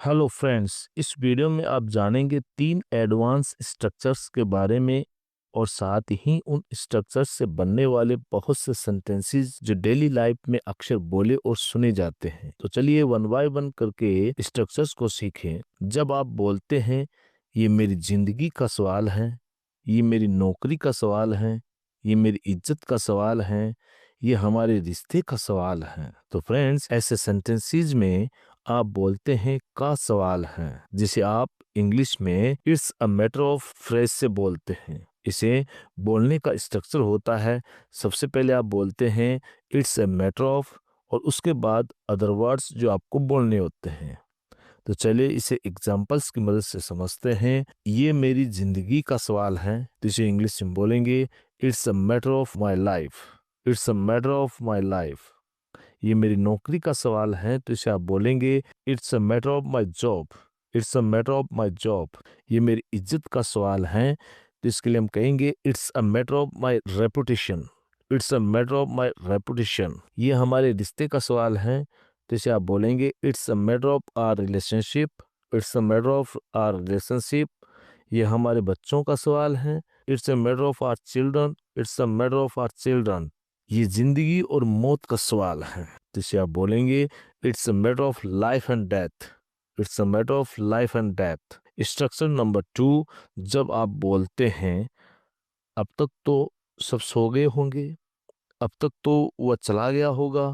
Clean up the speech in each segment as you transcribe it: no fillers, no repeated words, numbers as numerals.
Hello friends, इस video में आप जानेंगे तीन एडवांस स्ट्रक्चर्स के बारे में और साथ ही उन स्ट्रक्चर्स से बनने वाले बहुत से सेंटेंसेस जो डेली लाइफ में अक्सर बोले और सुने जाते हैं। तो चलिए वन बाय वन करके स्ट्रक्चर्स को सीखें। जब आप बोलते हैं ये मेरी जिंदगी का सवाल है, ये मेरी नौकरी का सवाल है, ये मेरी इज्जत का सवाल है, ये हमारे रिश्ते का सवाल है, तो फ्रेंड्स ऐसे सेंटेंसेस में आप बोलते हैं का सवाल है, जिसे आप इंग्लिश में it's a matter of phrase से बोलते हैं। इसे बोलने का स्ट्रक्चर होता है, सबसे पहले आप बोलते हैं इट्स अ मैटर ऑफ और उसके बाद अदर वर्ड्स जो आपको बोलने होते हैं। तो चलिए इसे एग्जाम्पल्स की मदद से समझते हैं। ये मेरी जिंदगी का सवाल है, तो इसे इंग्लिश में बोलेंगे it's a matter of my life. It's a matter of my life. ये मेरी नौकरी का सवाल है, तो इसे आप बोलेंगे it's a matter of my job. It's a matter of my job. ये मेरी इज्जत का सवाल है, तो इसके लिए हम कहेंगे it's a matter of my reputation. It's a matter of my reputation. ये हमारे रिश्ते का सवाल है, तो इसे आप बोलेंगे it's a matter of our relationship. It's a matter of our relationship. ये हमारे बच्चों का सवाल है, it's a matter of our children. It's a matter of our children. ये जिंदगी और मौत का सवाल है, जिसे आप बोलेंगे it's a matter of life and death. It's a matter of life and death. Structure number 2, जब आप बोलते हैं अब तक तो सब सो गए होंगे, अब तक तो वह चला गया होगा,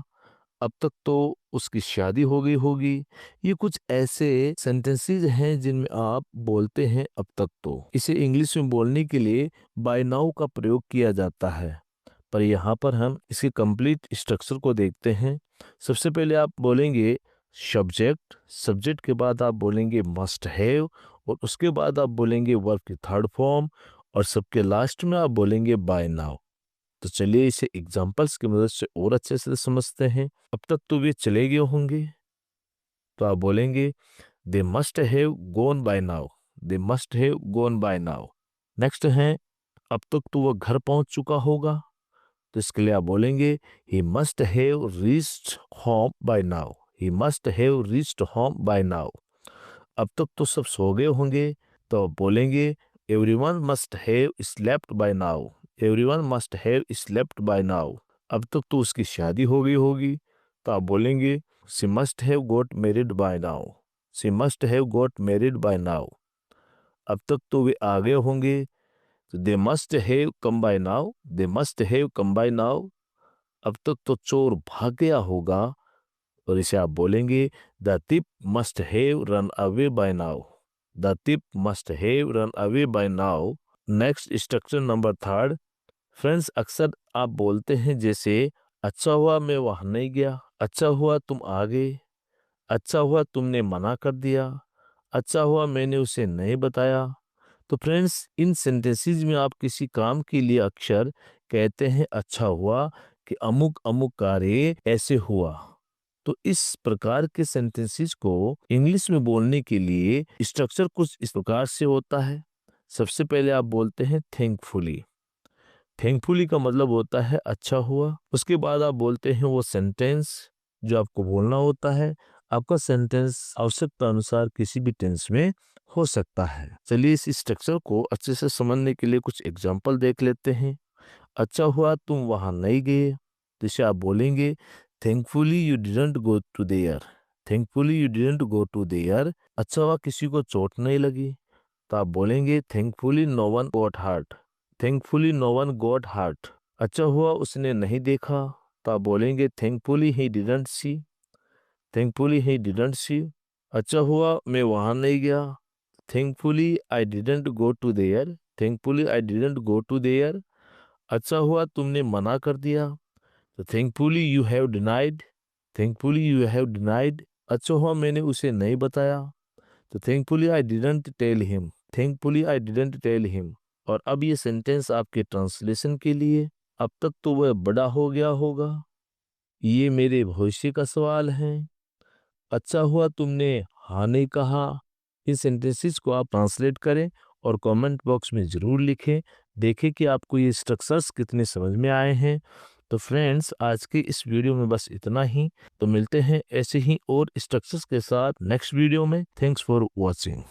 अब तक तो उसकी शादी हो गई होगी, ये कुछ ऐसे सेंटेंसेस हैं जिनमें आप बोलते हैं अब तक तो। इसे इंग्लिश में बोलने के लिए बाय नाउ का प्रयोग किया जाता है, पर यहाँ पर हम इसके कंप्लीट स्ट्रक्चर को देखते हैं। सबसे पहले आप बोलेंगे सब्जेक्ट, सब्जेक्ट के बाद आप बोलेंगे मस्ट हैव और उसके बाद आप बोलेंगे वर्ब की थर्ड फॉर्म और सबके लास्ट में आप बोलेंगे बाय नाउ। तो चलिए इसे एग्जांपल्स की मदद से और अच्छे से समझते हैं। अब तक तो वे चले गए होंगे, तो आप बोलेंगे they must have gone by now. They must have gone by now. Next है अब तक तो वह घर पहुंच चुका होगा, तो इसके लिए आप बोलेंगे he must have reached home by now. He must have reached home by now. अब तक तो सब सो गए होंगे, तो आप बोलेंगे everyone must have slept by now. Everyone must have slept by now. अब तक तो उसकी शादी हो गई होगी, तो आप बोलेंगे she must have got married bye now. She must have got married bye now. अब तक तो वे आ गए होंगे, तो they must have come by now. They must have come by now. अब तक तो चोर भाग गया होगा, और इसे आप बोलेंगे the thief must have run away by now. The thief must have run away by now. Next structure number 3, friends अक्सर आप बोलते हैं जैसे अच्छा हुआ मैं वहां नहीं गया, अच्छा हुआ तुम आ गए, अच्छा हुआ तुमने मना कर दिया, अच्छा हुआ मैंने उसे नहीं बताया। तो फ्रेंड्स इन सेंटेंसेस में आप किसी काम के लिए अक्सर कहते हैं अच्छा हुआ कि अमुक अमुक कार्य ऐसे हुआ। तो इस प्रकार के सेंटेंसेस को इंग्लिश में बोलने के लिए स्ट्रक्चर कुछ इस प्रकार से होता है। सबसे पहले आप बोलते हैं थैंकफुली। थैंकफुली का मतलब होता है अच्छा हुआ। उसके बाद आप बोलते हैं वो सेंटेंस जो आपको बोलना होता है। आपका सेंटेंस आवश्यकता अनुसार किसी भी टेंस में हो सकता है। चलिए इस स्ट्रक्चर को अच्छे से समझने के लिए कुछ एग्जाम्पल देख लेते हैं। अच्छा हुआ तुम वहां नहीं गए, तो इसे आप बोलेंगे thankfully you didn't go to there. Thankfully you didn't go to there. अच्छा हुआ किसी को चोट नहीं लगी, तो आप बोलेंगे thankfully no one got hurt. Thankfully no one got hurt. अच्छा हुआ उसने नहीं देखा, तो आप बोलेंगे thankfully he didn't see. Thankfully he didn't see. अच्छा हुआ मैं वहां नहीं गया, thankfully I didn't go to there. Thankfully I didn't go to there. अच्छा हुआ तुमने मना कर दिया, तो thankfully you have denied. Thankfully you have denied. अच्छा हुआ मैंने उसे नहीं बताया, तो thankfully I didn't tell him. Thankfully I didn't tell him. और अब ये सेंटेंस आपके ट्रांसलेशन के लिए, अब तक तो वह बड़ा हो गया होगा, ये मेरे भविष्य का सवाल है, अच्छा हुआ तुमने हाँ नहीं कहा। इन सेंटेंसेस को आप ट्रांसलेट करें और कमेंट बॉक्स में ज़रूर लिखें। देखें कि आपको ये स्ट्रक्चर्स कितने समझ में आए हैं। तो फ्रेंड्स, आज की इस वीडियो में बस इतना ही। तो मिलते हैं ऐसे ही और स्ट्रक्चर्स के साथ नेक्स्ट वीडियो में। Thanks for watching.